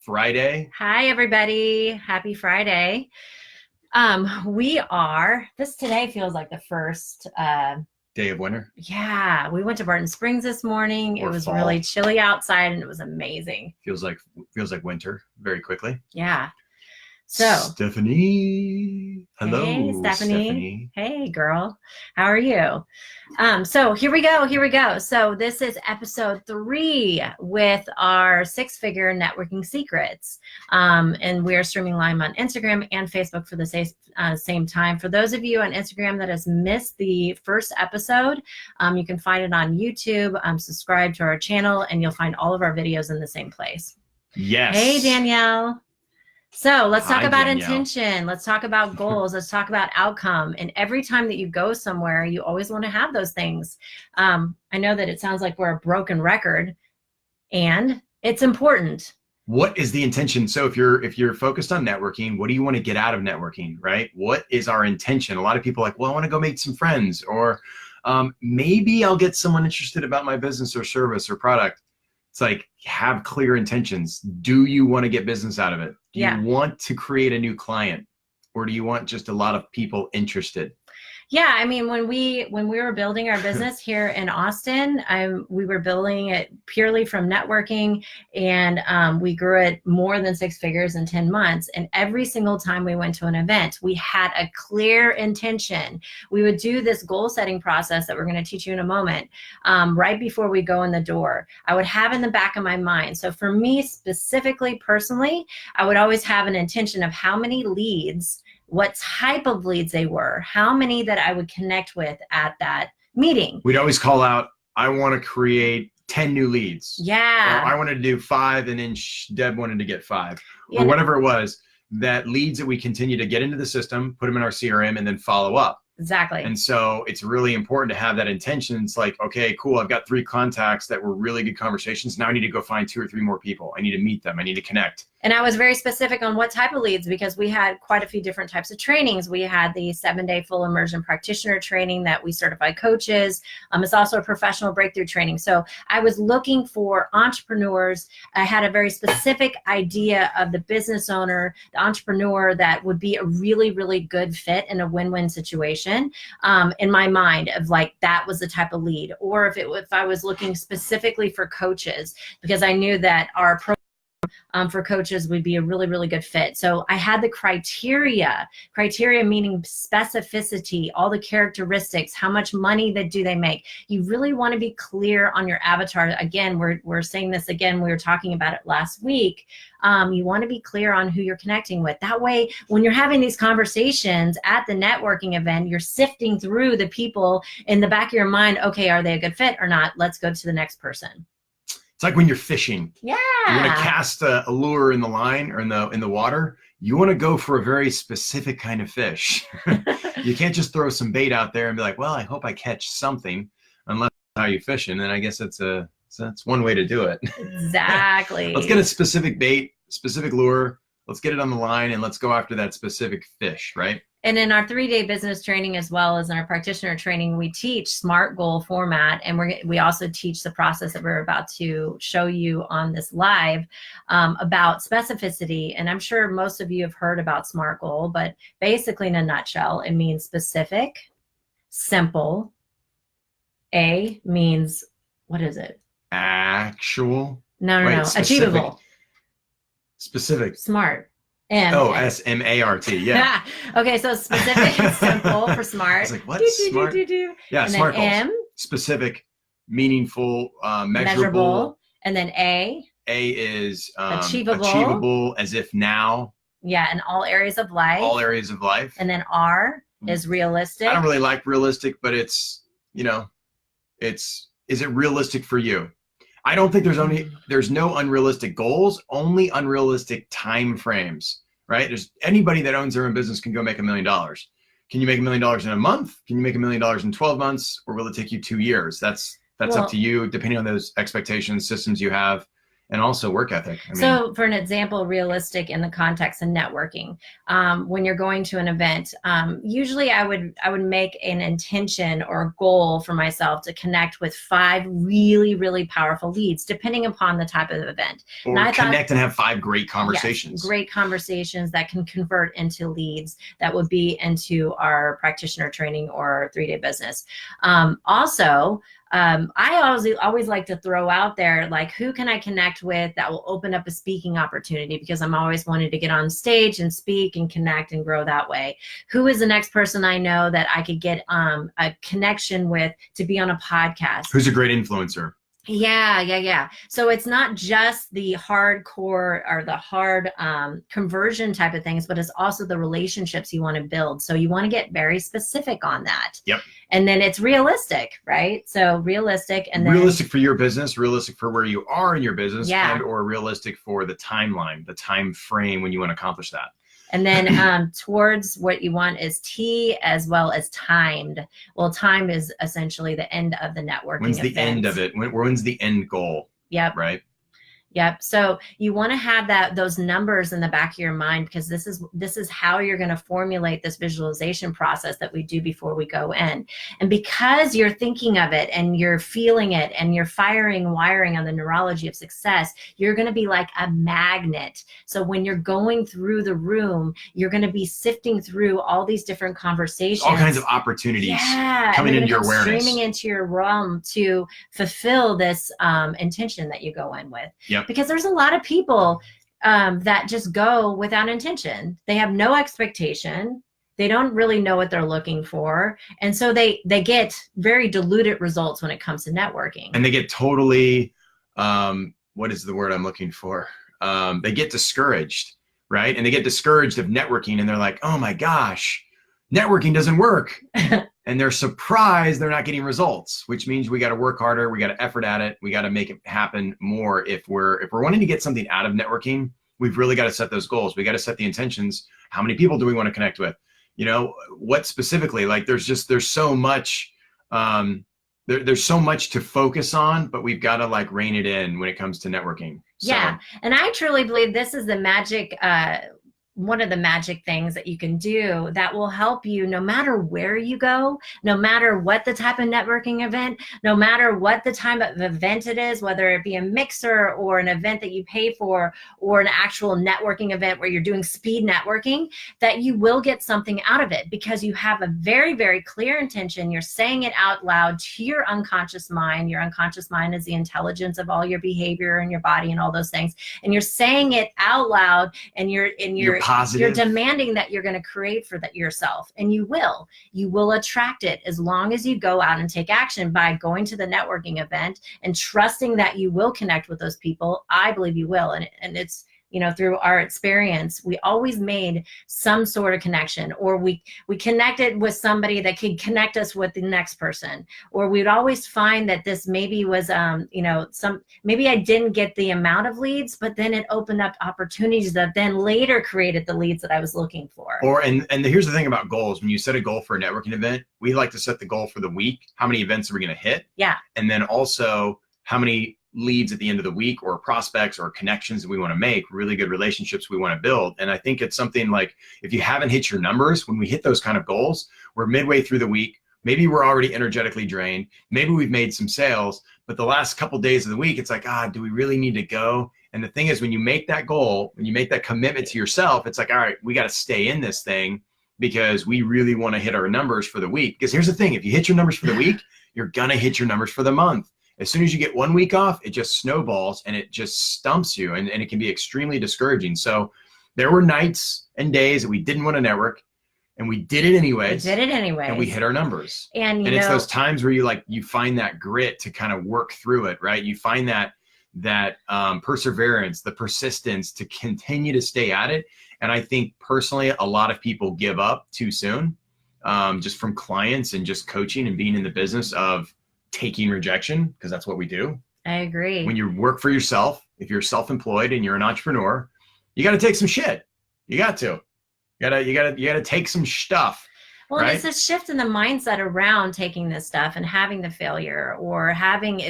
Friday. Hi, everybody. Happy Friday. This today feels like the first, Day of winter. yeah, we went to Barton Springs this morning. Or it was fall. really chilly outside and it was amazing. Feels like winter very quickly. Yeah. So, Stephanie. Hello, hey, Stephanie. Hey, girl. How are you? So here we go. So this is episode 3 with our 6-figure networking secrets. And we're streaming live on Instagram and Facebook for the same time. For those of you on Instagram that has missed the first episode, you can find it on YouTube. Subscribe to our channel and you'll find all of our videos in the same place. Yes. Hey, Danielle. So let's talk about Danielle. intention. Let's talk about goals. Let's talk about outcome. And every time that you go somewhere, you always want to have those things. I know that it sounds like we're a broken record, and it's important. What is the intention? So if you're focused on networking, what do you want to get out of networking, right? What is our intention? A lot of people are like, well, I want to go make some friends, or maybe I'll get someone interested about my business or service or product. It's like, have clear intentions. Do you want to get business out of it? Do you want to create a new client, or do you want just a lot of people interested? Yeah, I mean, when we were building our business here in Austin, we were building it purely from networking, and we grew it more than 6 figures in 10 months. And every single time we went to an event, we had a clear intention. We would do this goal setting process that we're going to teach you in a moment, right before we go in the door. I would have in the back of my mind. So for me specifically, personally, I would always have an intention of how many leads, what type of leads they were, how many that I would connect with at that meeting. We'd always call out, I want to create 10 new leads. Yeah. Or I wanted to do 5 and then Deb wanted to get 5. Or whatever it was, that leads that we continue to get into the system, put them in our CRM, and then follow up. Exactly. And so it's really important to have that intention. It's like, okay, cool. I've got 3 contacts that were really good conversations. Now I need to go find 2 or 3 more people. I need to meet them. I need to connect. And I was very specific on what type of leads, because we had quite a few different types of trainings. We had the 7-day full immersion practitioner training that we certify coaches. It's also a professional breakthrough training. So I was looking for entrepreneurs. I had a very specific idea of the business owner, the entrepreneur that would be a really, really good fit in a win-win situation, in my mind, of like, that was the type of lead. Or if I was looking specifically for coaches, because I knew that our program for coaches would be a really, really good fit. So I had the criteria meaning specificity, all the characteristics, how much money do they make. You really want to be clear on your avatar. Again, we're saying this again, we were talking about it last week. You want to be clear on who you're connecting with. That way, when you're having these conversations at the networking event, you're sifting through the people in the back of your mind. Okay, are they a good fit or not? Let's go to the next person. It's like when you're fishing. Yeah. You want to cast a lure in the line or in the water. You want to go for a very specific kind of fish. You can't just throw some bait out there and be like, well, I hope I catch something, unless that's how you fish. And then I guess that's one way to do it. Exactly. Let's get a specific bait, specific lure. Let's get it on the line and let's go after that specific fish, right? And in our 3-day business training, as well as in our practitioner training, we teach SMART goal format. And we also teach the process that we're about to show you on this live, about specificity. And I'm sure most of you have heard about SMART goal, but basically in a nutshell, it means specific, simple. A means, what is it? Actual. No. Achievable. Specific. SMART. SMART, yeah. Okay, so specific and simple for SMART. I was like, what? SMART? Yeah, and SMART goals. M, specific, meaningful, measurable. And then A is achievable, as if now. Yeah, in all areas of life. All areas of life. And then R is realistic. I don't really like realistic, but it's, is it realistic for you? I don't think there's no unrealistic goals, only unrealistic time frames, right? There's anybody that owns their own business can go make $1 million. Can you make $1 million in a month? Can you make $1 million in 12 months? Or will it take you 2 years? That's up to you, depending on those expectations, systems you have, And also work ethic. I mean, so for an example, realistic in the context of networking, when you're going to an event, usually I would make an intention or a goal for myself to connect with 5 really, really powerful leads, depending upon the type of event. or connect and have 5 great conversations. Yes, great conversations that can convert into leads that would be into our practitioner training or 3-day business. Also, I always like to throw out there, like, who can I connect with that will open up a speaking opportunity, because I'm always wanting to get on stage and speak and connect and grow that way. Who is the next person I know that I could get a connection with to be on a podcast? Who's a great influencer? Yeah. So it's not just the hardcore or the hard conversion type of things, but it's also the relationships you want to build. So you want to get very specific on that. Yep. And then it's realistic, right? So realistic, and then realistic for your business, realistic for where you are in your business, Yeah. and or realistic for the timeline, the time frame when you want to accomplish that. And then towards what you want is T as well as timed. Well, time is essentially the end of the networking. When's the end of it? When's the end goal? Yep. Right. Yep. So you want to have those numbers in the back of your mind, because this is how you're going to formulate this visualization process that we do before we go in. And because you're thinking of it and you're feeling it and you're wiring on the neurology of success, you're going to be like a magnet. So when you're going through the room, you're going to be sifting through all these different conversations, all kinds of opportunities coming into your awareness, streaming into your realm to fulfill this intention that you go in with. Yep. Because there's a lot of people that just go without intention. They have no expectation. They don't really know what they're looking for. And so they get very diluted results when it comes to networking. And they get totally, what is the word I'm looking for? They get discouraged, right? And they get discouraged of networking, and they're like, oh my gosh, networking doesn't work. And they're surprised they're not getting results, which means we got to work harder. We got to effort at it. We got to make it happen more. If we're wanting to get something out of networking, we've really got to set those goals. We got to set the intentions. How many people do we want to connect with? You know, what specifically? Like, there's so much, there's so much to focus on, but we've got to like rein it in when it comes to networking. So, yeah. And I truly believe this is the magic, one of the magic things that you can do that will help you no matter where you go, no matter what the type of networking event, no matter what the type of event it is, whether it be a mixer or an event that you pay for, or an actual networking event where you're doing speed networking, that you will get something out of it because you have a very, very clear intention. You're saying it out loud to your unconscious mind. Your unconscious mind is the intelligence of all your behavior and your body and all those things. And you're saying it out loud, and you're positive. You're demanding that you're going to create for that yourself, and you will attract it as long as you go out and take action by going to the networking event and trusting that you will connect with those people. I believe you will. And it's, you know, through our experience, we always made some sort of connection, or we connected with somebody that could connect us with the next person, or we'd always find that this maybe was, maybe I didn't get the amount of leads, but then it opened up opportunities that then later created the leads that I was looking for. And here's the thing about goals. When you set a goal for a networking event, we like to set the goal for the week. How many events are we going to hit? Yeah. And then also how many leads at the end of the week, or prospects or connections that we want to make, really good relationships we want to build. And I think it's something like, if you haven't hit your numbers, when we hit those kind of goals, we're midway through the week, maybe we're already energetically drained, maybe we've made some sales, but the last couple of days of the week, it's like, do we really need to go? And the thing is, when you make that goal, when you make that commitment to yourself, it's like, all right, we got to stay in this thing because we really want to hit our numbers for the week. Because here's the thing, if you hit your numbers for the week, you're going to hit your numbers for the month. As soon as you get 1 week off, it just snowballs and it just stumps you, and it can be extremely discouraging. So there were nights and days that we didn't want to network, and we did it anyways. And we hit our numbers. And it's those times where you find that grit to kind of work through it, right? You find that perseverance, the persistence to continue to stay at it. And I think personally, a lot of people give up too soon, just from clients and just coaching and being in the business of taking rejection, because that's what we do. I agree. When you work for yourself, if you're self-employed and you're an entrepreneur, you got to take some shit. You got to take some stuff. Well, right? it's a shift in the mindset around taking this stuff and having the failure or having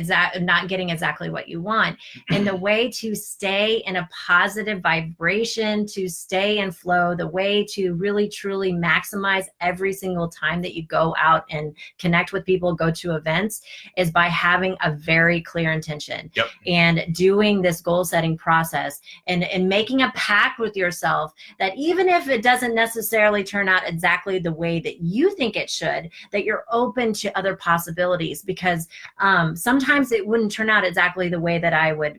not getting exactly what you want. And the way to stay in a positive vibration, to stay in flow, the way to really truly maximize every single time that you go out and connect with people, go to events, is by having a very clear intention. Yep. And doing this goal setting process and making a pact with yourself that even if it doesn't necessarily turn out exactly the way that you think it should, that you're open to other possibilities, because sometimes it wouldn't turn out exactly the way that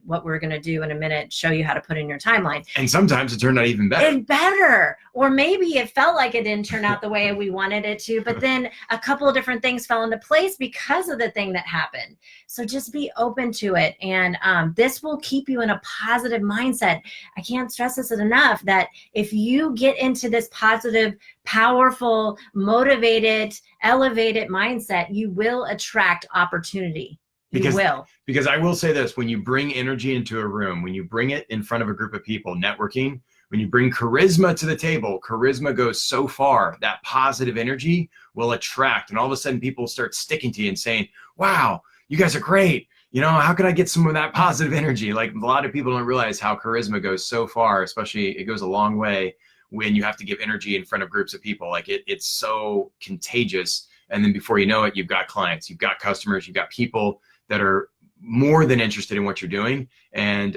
what we're going to do in a minute, show you how to put in your timeline. And sometimes it turned out even better. And better. Or maybe it felt like it didn't turn out the way we wanted it to, but then a couple of different things fell into place because of the thing that happened. So just be open to it. And this will keep you in a positive mindset. I can't stress this enough, that if you get into this positive, powerful, motivated, elevated mindset, you will attract opportunity. You will. Because I will say this, when you bring energy into a room, when you bring it in front of a group of people, networking, when you bring charisma to the table, charisma goes so far, that positive energy will attract. And all of a sudden people start sticking to you and saying, wow, you guys are great. You know, how can I get some of that positive energy? Like, a lot of people don't realize how charisma goes so far, especially it goes a long way when you have to give energy in front of groups of people. Like it's so contagious. And then before you know it, you've got clients, you've got customers, you've got people that are more than interested in what you're doing, and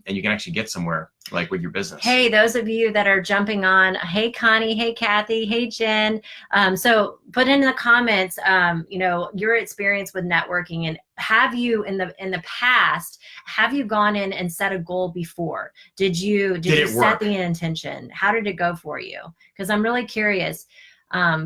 you can actually get somewhere, like with your business. Hey, those of you that are jumping on, hey Connie, hey Kathy, hey Jen. So put in the comments, your experience with networking, and have you in the past, have you gone in and set a goal before? Did you set the intention? How did it go for you? Because I'm really curious.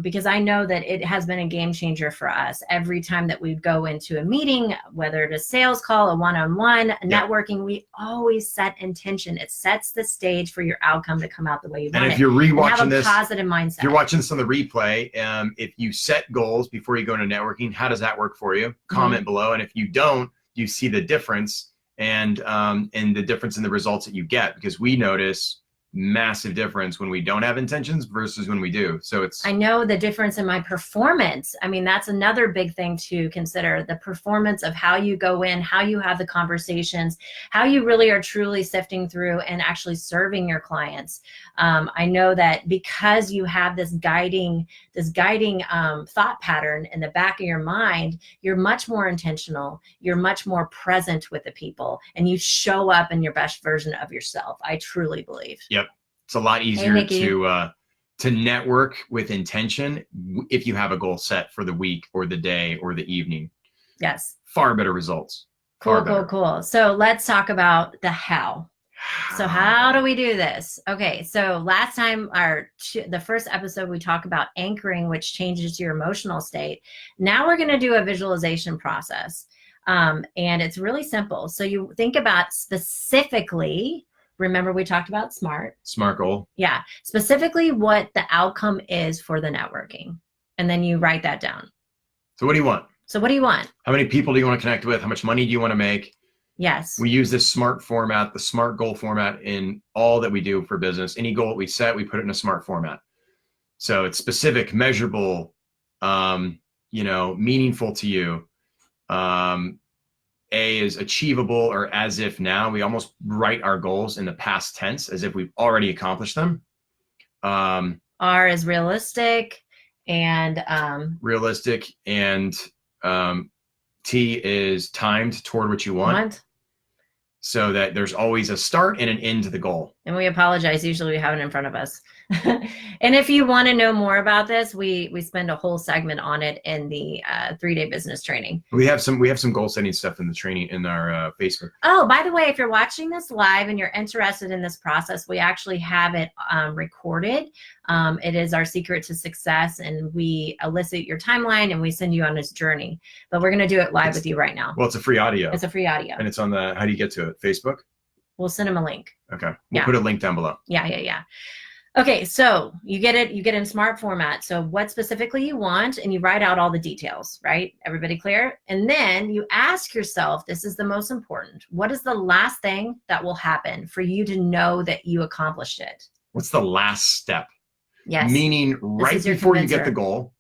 Because I know that it has been a game changer for us. Every time that we go into a meeting, whether it's a sales call, a one-on-one, networking, we always set intention. It sets the stage for your outcome to come out the way you want it. And if you're rewatching this, positive mindset. If you're watching this on the replay, if you set goals before you go into networking, how does that work for you? Comment below. And if you don't, you see the difference and the difference in the results that you get, because we notice massive difference when we don't have intentions versus when we do. So I know the difference in my performance. I mean, that's another big thing to consider, the performance of how you go in, how you have the conversations, how you really are truly sifting through and actually serving your clients. I know that because you have this guiding thought pattern in the back of your mind, you're much more intentional, you're much more present with the people, and you show up in your best version of yourself. I truly believe. Yep. It's a lot easier to network with intention if you have a goal set for the week or the day or the evening. Yes. Far better results. Cool. So let's talk about the how. So how do we do this? Okay, so last time, the first episode, we talked about anchoring, which changes your emotional state. Now we're going to do a visualization process. And it's really simple. So you think about specifically, remember we talked about SMART goal. Yeah, specifically what the outcome is for the networking. And then you write that down. So what do you want? How many people do you want to connect with? How much money do you want to make? Yes. We use this SMART format, the SMART goal format, in all that we do for business. Any goal that we set, we put it in a SMART format. So it's specific, measurable, meaningful to you. A is achievable, or as if now. We almost write our goals in the past tense as if we've already accomplished them. R is realistic, and T is timed toward what you want. So that there's always a start and an end to the goal. And we apologize. Usually we have it in front of us. And if you want to know more about this, we spend a whole segment on it in the 3-day business training. We have some goal setting stuff in the training in our Facebook. Oh, by the way, if you're watching this live and you're interested in this process, we actually have it recorded. It is our secret to success, and we elicit your timeline and we send you on this journey. But we're going to do it live with you right now. Well, it's a free audio. It's a free audio. And it's on how do you get to it? Facebook? We'll send them a link. Okay. We'll put a link down below. Yeah. Okay, so you get it in SMART format. So what specifically you want, and you write out all the details, right? Everybody clear? And then you ask yourself, this is the most important, what is the last thing that will happen for you to know that you accomplished it? What's the last step? Yes. Meaning right your before you get convincer. the goal,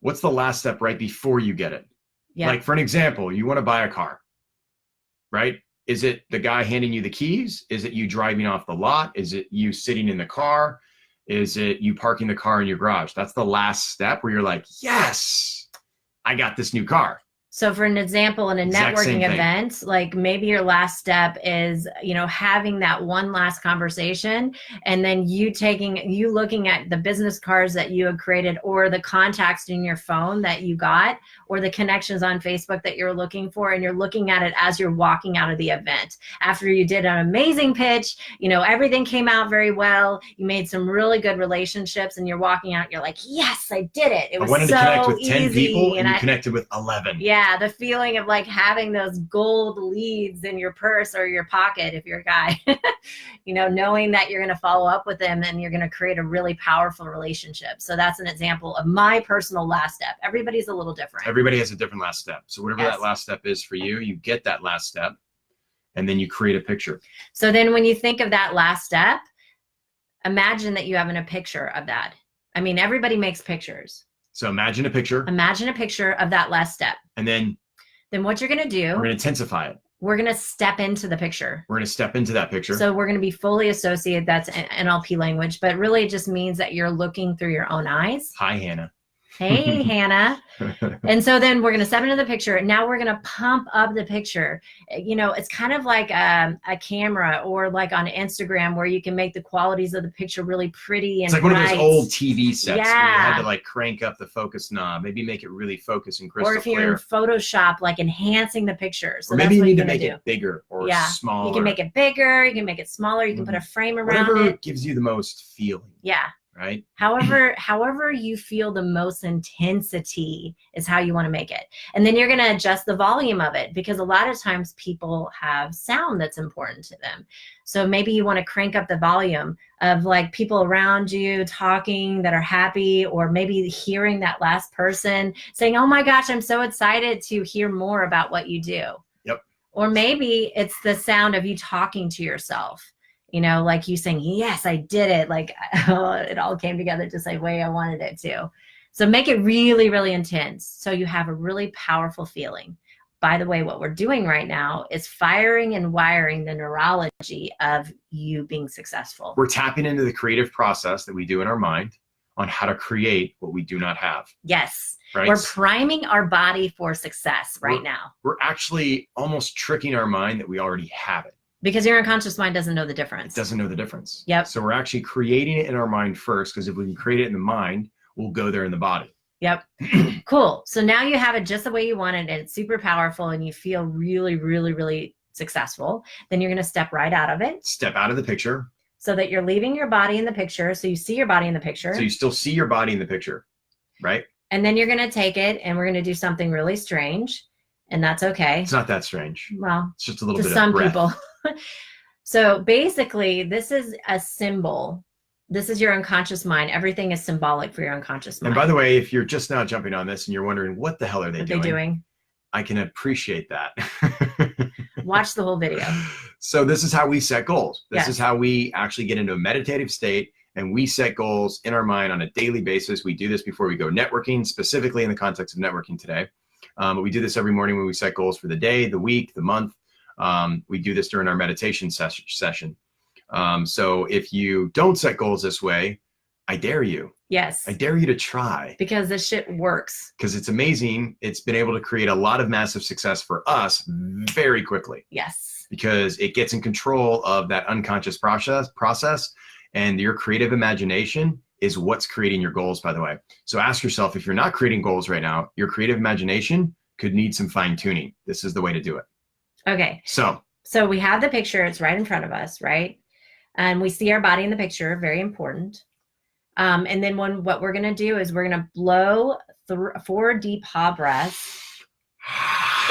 what's the last step right before you get it? Yeah. Like for an example, you want to buy a car, right? Is it the guy handing you the keys? Is it you driving off the lot? Is it you sitting in the car? Is it you parking the car in your garage? That's the last step where you're like, yes, I got this new car. So for an example, in a Exact same networking thing. event, like maybe your last step is, having that one last conversation, and then you looking at the business cards that you had created, or the contacts in your phone that you got, or the connections on Facebook that you're looking for, and you're looking at it as you're walking out of the event. After you did an amazing pitch, everything came out very well. You made some really good relationships, and you're walking out, you're like, yes, I did it. It was I wanted so to connect with 10 easy. people and you connected with 11. Yeah, the feeling of like having those gold leads in your purse or your pocket if you're a guy, knowing that you're going to follow up with them and you're going to create a really powerful relationship. So that's an example of my personal last step. Everybody's a little different. Everybody has a different last step. So whatever that last step is for you, you get that last step and then you create a picture. So then when you think of that last step, imagine that you have a picture of that. I mean, everybody makes pictures. So imagine a picture. Imagine a picture of that last step. And then what you're going to do, we're going to intensify it. We're going to step into the picture. We're going to step into that picture. So we're going to be fully associated. That's NLP language, but really it just means that you're looking through your own eyes. Hi, Hannah. Hey, Hannah. And so then we're going to step into the picture. Now we're going to pump up the picture. It's kind of like a camera, or like on Instagram, where you can make the qualities of the picture really pretty and it's like bright. one of those old TV sets where you had Yeah. to like crank up the focus knob, maybe make it really focus and crystal Or if you're clear. in Photoshop, like enhancing the picture. So Or that's maybe you what need you're to going make to do. it bigger or Yeah. smaller. You can make it bigger. You can make it smaller. You can put a frame around Whatever it. gives you the most feeling. Yeah. Right? However you feel the most intensity is how you want to make it. And then you're going to adjust the volume of it, because a lot of times people have sound that's important to them. So maybe you want to crank up the volume of like people around you talking that are happy, or maybe hearing that last person saying, oh my gosh, I'm so excited to hear more about what you do. Yep. Or maybe it's the sound of you talking to yourself. Like you saying, yes, I did it. Like, it all came together just the way I wanted it to. So make it really, really intense, so you have a really powerful feeling. By the way, what we're doing right now is firing and wiring the neurology of you being successful. We're tapping into the creative process that we do in our mind on how to create what we do not have. Yes. Right? We're priming our body for success right now. We're actually almost tricking our mind that we already have it. Because your unconscious mind doesn't know the difference. It doesn't know the difference. Yep. So we're actually creating it in our mind first, because if we can create it in the mind, we'll go there in the body. Yep. Cool. So now you have it just the way you wanted it. It's super powerful and you feel really, really, really successful. Then you're going to step right out of it. Step out of the picture. So that you're leaving your body in the picture. So you see your body in the picture. So you still see your body in the picture, right? And then you're going to take it and we're going to do something really strange. And that's okay. It's not that strange. Well, it's just a little to bit some of breath. people. So basically, this is a symbol. This is your unconscious mind. Everything is symbolic for your unconscious mind. And by the way, if you're just now jumping on this and you're wondering, what the hell are they doing? I can appreciate that. Watch the whole video. So this is how we set goals. This Yes. is how we actually get into a meditative state, and we set goals in our mind on a daily basis. We do this before we go networking, specifically in the context of networking today. But we do this every morning when we set goals for the day, the week, the month. We do this during our meditation session. So if you don't set goals this way, I dare you. Yes. I dare you to try. Because this shit works. Because it's amazing. It's been able to create a lot of massive success for us very quickly. Yes. Because it gets in control of that unconscious process, and your creative imagination is what's creating your goals, by the way. So ask yourself, if you're not creating goals right now, your creative imagination could need some fine tuning. This is the way to do it. Okay. So we have the picture. It's right in front of us, right? And we see our body in the picture. Very important. And then what we're going to do is we're going to blow 4 deep ha breaths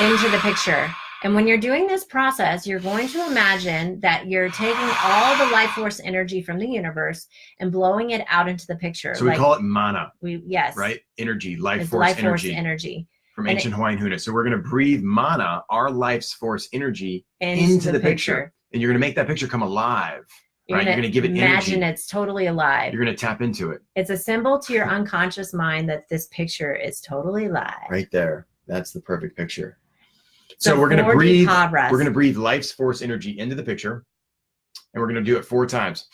into the picture. And when you're doing this process, you're going to imagine that you're taking all the life force energy from the universe and blowing it out into the picture. So we call it mana. Yes. Right? Energy, life It's force life energy. force energy. From ancient Hawaiian Huna. So we're going to breathe mana, our life's force energy, into the picture. And you're going to make that picture come alive. right? You're going to give it imagine energy. it's totally alive. You're going to tap into it. It's a symbol to your unconscious mind that this picture is totally live. Right there. That's the perfect picture. So we're going to breathe. We're going to breathe life's force energy into the picture, and we're going to do it 4 times.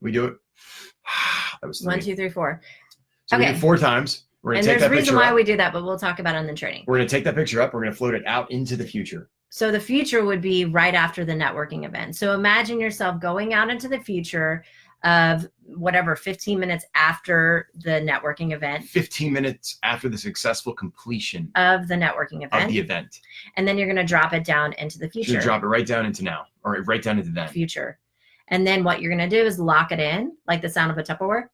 We do it. That was 3. 1, 2, 3, 4. So we do it 4 times. We're going to take that picture. And there's a reason why we do that, but we'll talk about it in the training. We're going to take that picture up. We're going to float it out into the future. So the future would be right after the networking event. So imagine yourself going out into the future of whatever, 15 minutes after the networking event. 15 minutes after the successful completion of the networking event. Of the event. And then you're going to drop it down into the future. So drop it right down into now, or right down into then. Future. And then what you're going to do is lock it in, like the sound of a Tupperware.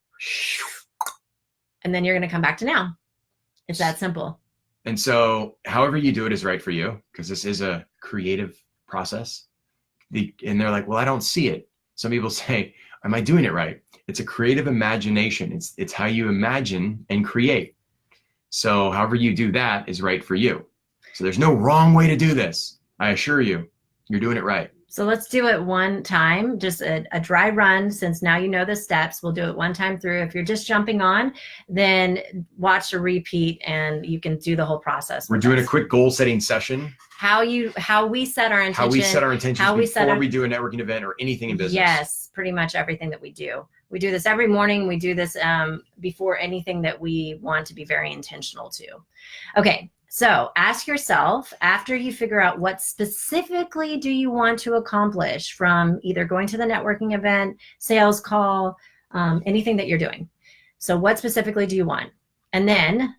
And then you're going to come back to now. It's that simple. And so however you do it is right for you, because this is a creative process. And they're like, well, I don't see it. Some people say, am I doing it right? It's a creative imagination. It's how you imagine and create. So however you do that is right for you. So there's no wrong way to do this. I assure you, you're doing it right. So let's do it one time, just a dry run, since now you know the steps. We'll do it one time through. If you're just jumping on, then watch a repeat and you can do the whole process. We're doing a quick goal setting session. How we set our intention. How we set our intentions before we do a networking event or anything in business. Yes, pretty much everything that we do. We do this every morning. We do this before anything that we want to be very intentional to. Okay. So ask yourself, after you figure out what specifically do you want to accomplish from either going to the networking event, sales call, anything that you're doing. So what specifically do you want? And then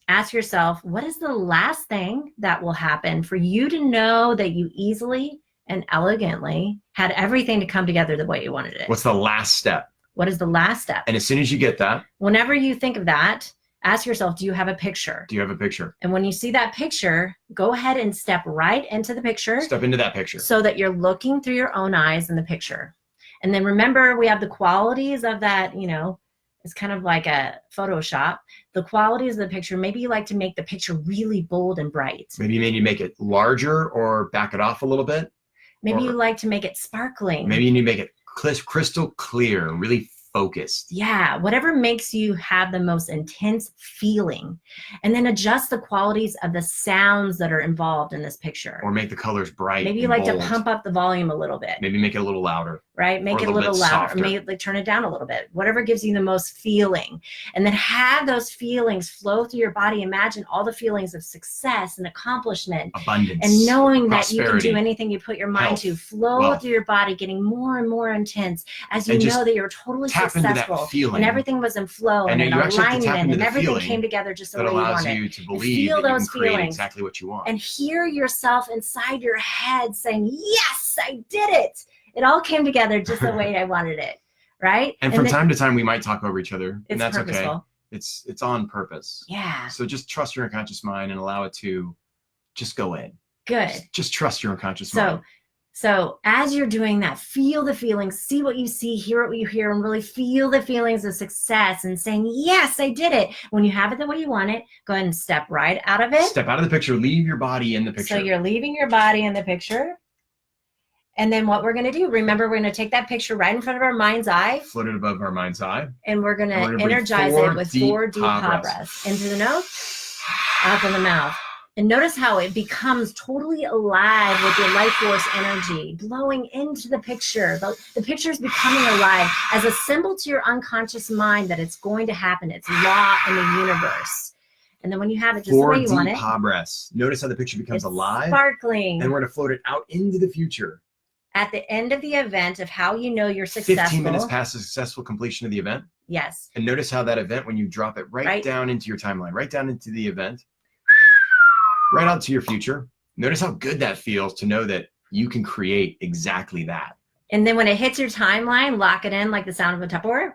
ask yourself, what is the last thing that will happen for you to know that you easily and elegantly had everything to come together the way you wanted it? What's the last step? What is the last step? And as soon as you get that, whenever you think of that, ask yourself, do you have a picture? Do you have a picture? And when you see that picture, go ahead and step right into the picture. Step into that picture. So that you're looking through your own eyes in the picture. And then remember, we have the qualities of that, it's kind of like a Photoshop. The qualities of the picture, maybe you like to make the picture really bold and bright. Maybe you make it larger or back it off a little bit. Maybe you like to make it sparkling. Maybe you need to make it crystal clear, really focused. Yeah, whatever makes you have the most intense feeling. And then adjust the qualities of the sounds that are involved in this picture. Or make the colors bright. Maybe you like to pump up the volume a little bit. Maybe make it a little louder. Right? Make it a little louder. Maybe turn it down a little bit. Whatever gives you the most feeling. And then have those feelings flow through your body. Imagine all the feelings of success and accomplishment. Abundance. And knowing that you can prosperity, do anything you put your mind health, to. Flow wealth. through your body, getting more and more intense as you And know that you're totally successful. And everything was in flow and in alignment and everything came together just the way you wanted. That allows you to believe that you can create exactly what you want. And hear yourself inside your head saying, yes, I did it. It all came together just the way I wanted it, right? And from time to time, we might talk over each other, and that's purposeful. Okay. It's on purpose. Yeah. So just trust your unconscious mind and allow it to just go in. Good. Just trust your unconscious mind. So as you're doing that, feel the feelings, see what you see, hear what you hear, and really feel the feelings of success and saying, yes, I did it. When you have it the way you want it, go ahead and step right out of it. Step out of the picture, leave your body in the picture. So you're leaving your body in the picture. And then what we're going to do, remember, we're going to take that picture right in front of our mind's eye. Float it above our mind's eye. And we're going to energize it with 4 deep hot breaths. In through the nose, out in the mouth. And notice how it becomes totally alive with your life force energy blowing into the picture. The picture is becoming alive as a symbol to your unconscious mind that it's going to happen. It's law in the universe. And then when you have it just the way you want it. 4 deep hot breaths. Notice how the picture becomes alive. Sparkling. And we're going to float it out into the future. At the end of the event of how you know you're successful. 15 minutes past the successful completion of the event. Yes. And notice how that event, when you drop it right down into your timeline, right down into the event, right out to your future. Notice how good that feels to know that you can create exactly that. And then when it hits your timeline, lock it in like the sound of a Tupperware.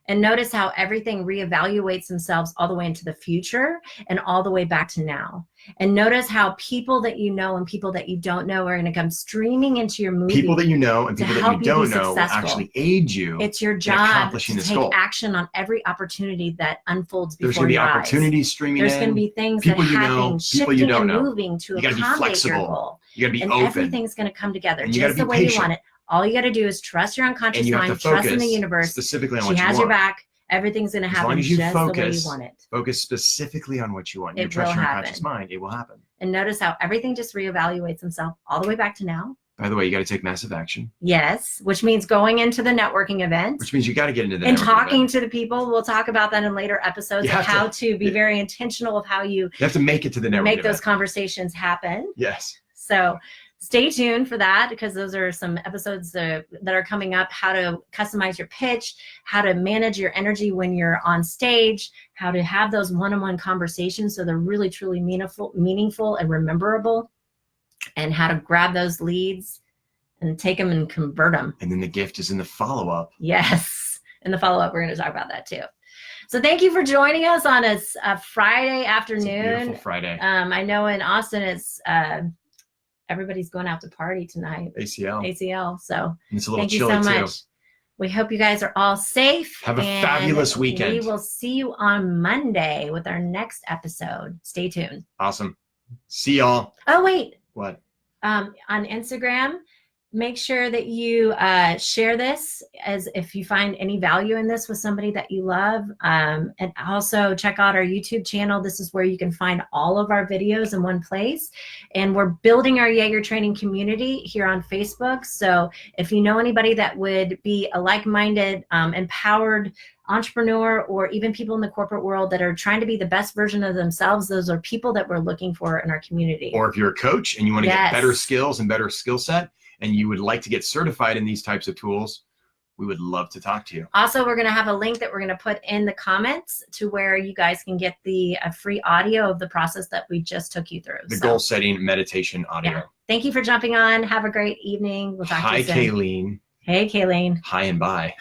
And notice how everything reevaluates themselves all the way into the future and all the way back to now. And notice how people that you know and people that you don't know are going to come streaming into your movie. People that you know and people that you don't know will actually aid you. It's your job to take action on every opportunity that unfolds before There's going to be your eyes. opportunities streaming There's in. going to be things people that you happen, know, people shifting you don't and know. moving to You got to be accommodate your flexible. goal. You got to be and open. Everything's going to come together And you just gotta be the way you patient. want it. All you got to do is trust your unconscious And you have mind, to focus trust in the universe. specifically on She what you want. has your back. Everything's going to happen as long as you just focus, the way you want it. Focus specifically on what you want. You It trust will your happen. unconscious mind. It will happen. And notice how everything just reevaluates itself all the way back to now. By the way, you got to take massive action. Yes, which means going into the networking event. Which means you got to get into the and networking talking event. to the people. We'll talk about that in later episodes You of have how to- to be very intentional of how you have to make it to the networking make event. those conversations happen. Yes. So stay tuned for that, because those are some episodes that are coming up. How to customize your pitch, how to manage your energy when you're on stage, how to have those one-on-one conversations so they're really, truly meaningful and rememberable, and how to grab those leads and take them and convert them. And then the gift is in the follow-up. Yes. In the follow-up, we're going to talk about that too. So thank you for joining us on a Friday afternoon. It's a beautiful Friday. I know in Austin, it's everybody's going out to party tonight. ACL. So And it's a little thank you chilly so too. much. We hope you guys are all safe. Have a and fabulous weekend. We will see you on Monday with our next episode. Stay tuned. Awesome. See y'all. Oh, wait. What? On Instagram, make sure that you share this as if you find any value in this with somebody that you love. And also check out our YouTube channel. This is where you can find all of our videos in one place. And we're building our Yager training community here on Facebook. So if you know anybody that would be a like-minded, empowered entrepreneur, or even people in the corporate world that are trying to be the best version of themselves, those are people that we're looking for in our community. Or if you're a coach and you want to Yes. get better skills and better skill set, and you would like to get certified in these types of tools, we would love to talk to you. Also, we're going to have a link that we're going to put in the comments to where you guys can get the free audio of the process that we just took you through. The goal setting meditation audio. Yeah. Thank you for jumping on. Have a great evening. We'll talk to you soon. Hi, Kayleen. Hey, Kayleen. Hi and bye.